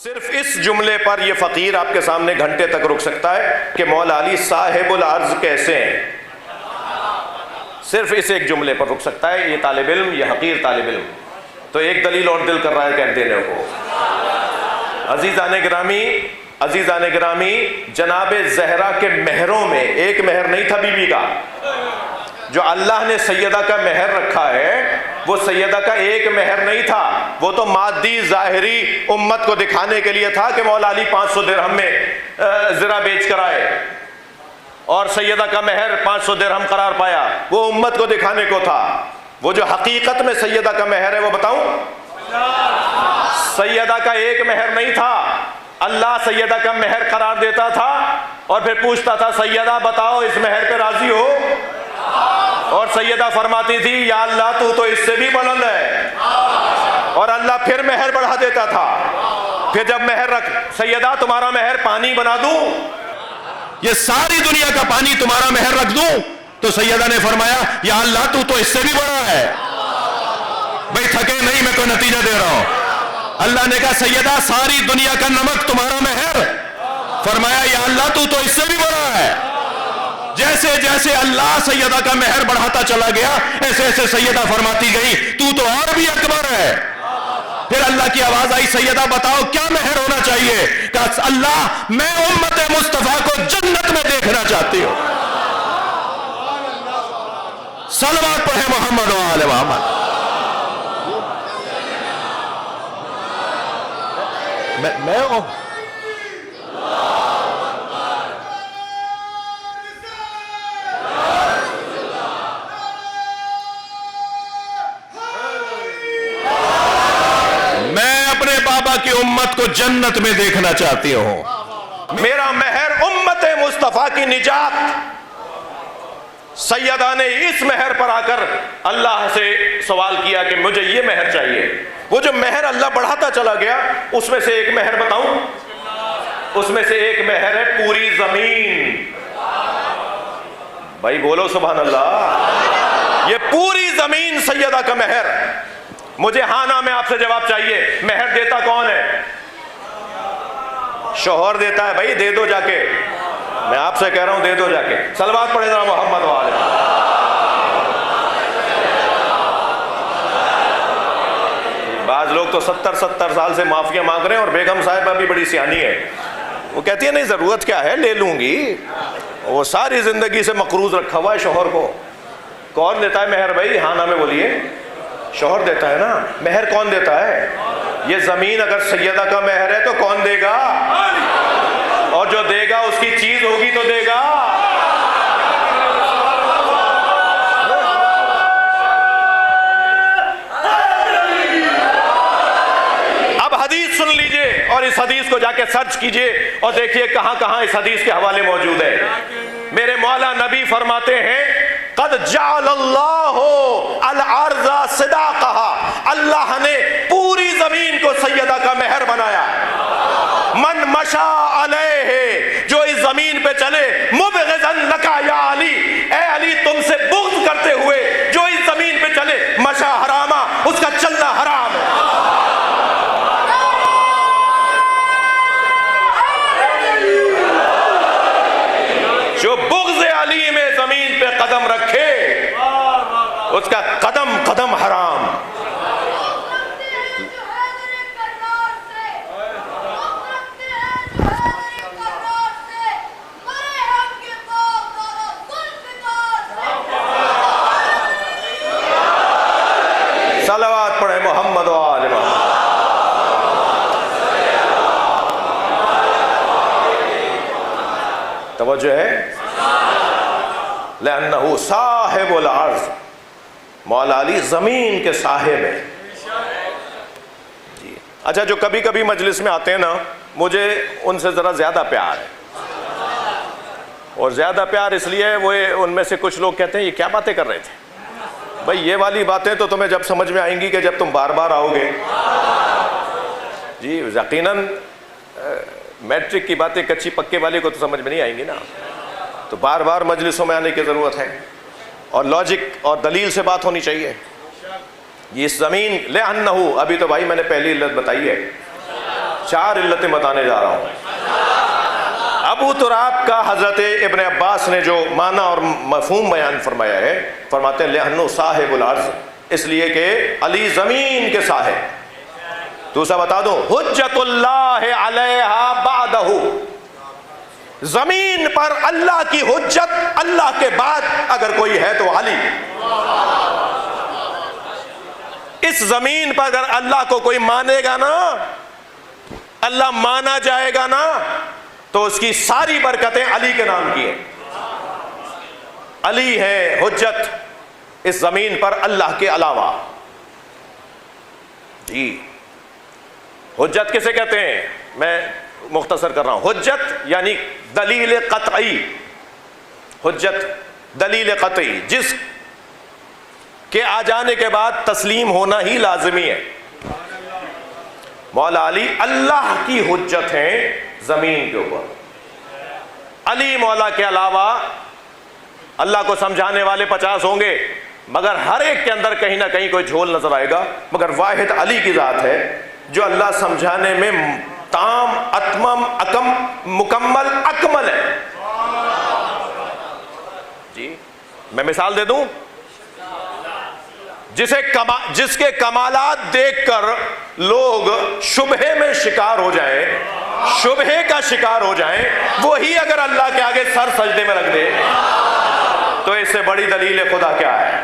صرف اس جملے پر یہ فقیر آپ کے سامنے گھنٹے تک رک سکتا ہے کہ مولا علی صاحب العرض کیسے ہیں، صرف اس ایک جملے پر رک سکتا ہے یہ طالب علم، یہ حقیر طالب علم۔ تو ایک دلیل اور دل کر رہا ہے کہہ دینے کو۔ عزیزان گرامی، جناب زہرا کے مہروں میں ایک مہر نہیں تھا بی بی کا، جو اللہ نے سیدہ کا مہر رکھا ہے وہ سیدہ کا ایک مہر نہیں تھا، وہ تو مادی ظاہری امت کو دکھانے کے لیے تھا کہ مولا علی 500 درہم میں زرہ بیچ کر آئے اور سیدہ کا مہر 500 درہم قرار پایا، وہ امت کو دکھانے کو تھا۔ وہ جو حقیقت میں سیدہ کا مہر ہے وہ بتاؤں، سیدہ کا ایک مہر نہیں تھا، اللہ سیدہ کا مہر قرار دیتا تھا اور پھر پوچھتا تھا سیدہ بتاؤ اس مہر پہ راضی ہو، اور سیدہ فرماتی تھی یا اللہ تو اس سے بھی بلند ہے، اور اللہ پھر مہر بڑھا دیتا تھا۔ پھر جب مہر رکھ سیدہ تمہارا مہر پانی بنا دوں، یہ ساری دنیا کا پانی تمہارا مہر رکھ دوں، تو سیدہ نے فرمایا یا اللہ تو اس سے بھی بڑا ہے۔ بھئی تھکے نہیں، میں کوئی نتیجہ دے رہا ہوں۔ اللہ نے کہا سیدہ ساری دنیا کا نمک تمہارا مہر، فرمایا یا اللہ تو اس سے بھی بڑا ہے۔ جیسے جیسے اللہ سیدہ کا مہر بڑھاتا چلا گیا ایسے ایسے سیدہ فرماتی گئی تو اور بھی اکبر ہے۔ پھر اللہ کی آواز آئی سیدہ بتاؤ کیا مہر ہونا چاہیے؟ کہا اللہ میں امت مصطفیٰ کو جنت میں دیکھنا چاہتی ہوں۔ صلوات پڑھیں محمد و آل محمد۔ میں اپنے بابا کی امت کو جنت میں دیکھنا چاہتی ہوں۔ میرا مہر امت مصطفیٰ کی نجات۔ سیدہ نے اس مہر پر آ کر اللہ سے سوال کیا کہ مجھے یہ مہر چاہیے۔ وہ جو مہر اللہ بڑھاتا چلا گیا اس میں سے ایک مہر بتاؤں، اس میں سے ایک مہر ہے پوری زمین۔ بھائی بولو سبحان اللہ، یہ پوری زمین سیدہ کا مہر۔ مجھے ہاں میں آپ سے جواب چاہیے، مہر دیتا کون ہے؟ شوہر دیتا ہے، بھائی دے دو جا کے، میں آپ سے کہہ رہا ہوں دے دو جا کے۔ صلوات پڑھے ذرا محمد و آل۔ بعض لوگ تو 70 سال سے معافیاں مانگ رہے ہیں اور بیگم صاحبہ بھی بڑی سیانی ہے، وہ کہتی ہے نہیں ضرورت کیا ہے لے لوں گی، وہ ساری زندگی سے مقروض رکھا ہوا ہے شوہر کو۔ کون دیتا ہے مہر بھائی؟ ہاں نا میں بولیے، شوہر دیتا ہے نا۔ مہر کون دیتا ہے؟ یہ زمین اگر سیدہ کا مہر ہے تو کون دے گا؟ اور جو دے گا اس کی چیز ہوگی تو دے گا۔ اب حدیث سن لیجئے اور اس حدیث کو جا کے سرچ کیجئے اور دیکھیے کہاں کہاں اس حدیث کے حوالے موجود ہے۔ میرے مولا نبی فرماتے ہیں قد جعل اللہ الارض صداقہا، اللہ نے پوری زمین کو سیدہ کا مہر بنایا۔ من مشا علیہ، جو اس زمین پہ چلے، مبغضا لکا یا علی، اے علی تم سے بغض کرتے ہوئے جو اس زمین پہ چلے، مشا حراما، اس کا چلنا حرام ہے۔ جو بغض علی میں زمین پہ قدم رکھے اس کا قدم قدم حرام۔ صلوات پڑھیں محمد و آل محمد۔ توجہ ہے؟ لأنہ صاحب العرض، مولا علی زمین کے صاحب ہیں۔ جی اچھا، جو کبھی کبھی مجلس میں آتے ہیں نا، مجھے ان سے ذرا زیادہ پیار ہے، اور زیادہ پیار اس لیے وہ ان میں سے کچھ لوگ کہتے ہیں یہ کیا باتیں کر رہے تھے؟ بھئی یہ والی باتیں تو تمہیں جب سمجھ میں آئیں گی کہ جب تم بار بار آؤ گے۔ جی یقیناً میٹرک کی باتیں کچی پکے والے کو تو سمجھ میں نہیں آئیں گی نا، تو بار بار مجلسوں میں آنے کی ضرورت ہے اور لاجک اور دلیل سے بات ہونی چاہیے۔ یہ زمین لِأَنَّهُ، ابھی تو بھائی میں نے پہلی علت بتائی ہے، 4 علتیں بتانے جا رہا ہوں۔ ابو تراب کا حضرت ابن عباس نے جو معنی اور مفہوم بیان فرمایا ہے، فرماتے ہیں لِأَنَّهُ صاحب الارض، اس لیے کہ علی زمین کے صاحب۔ دوسرا بتا دو، حجت اللہ علیہا بعدہ، زمین پر اللہ کی حجت اللہ کے بعد اگر کوئی ہے تو علی۔ اس زمین پر اگر اللہ کو کوئی مانے گا نا، اللہ مانا جائے گا نا، تو اس کی ساری برکتیں علی کے نام کی ہیں۔ علی ہے حجت اس زمین پر اللہ کے علاوہ۔ جی حجت کسے کہتے ہیں؟ میں مختصر کر رہا ہوں۔ حجت یعنی دلیل قطعی، حجت دلیل قطعی، جس کے آ جانے کے بعد تسلیم ہونا ہی لازمی ہے۔ مولا علی اللہ کی حجت ہیں زمین کے اوپر۔ علی مولا کے علاوہ اللہ کو سمجھانے والے 50 ہوں گے، مگر ہر ایک کے اندر کہیں نہ کہیں کوئی جھول نظر آئے گا، مگر واحد علی کی ذات ہے جو اللہ سمجھانے میں تام، اتمم، اکم، مکمل، اکمل ہے۔ جی میں مثال دے دوں، جس کے کمالات دیکھ کر لوگ شبہے میں شکار ہو جائیں، شبہے کا شکار ہو جائیں، وہی اگر اللہ کے آگے سر سجدے میں رکھ دے تو اس سے بڑی دلیل خدا کیا ہے؟